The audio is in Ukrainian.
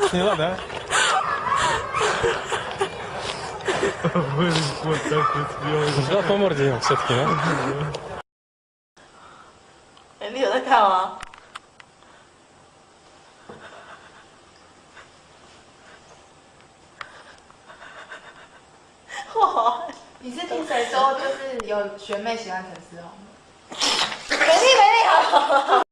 Сняла, да? Вот так вот сделал. Взяла по морде ему все-таки, да? 你有在看吗？哇！你是听谁说就是有学妹喜欢陈思宏？没力好。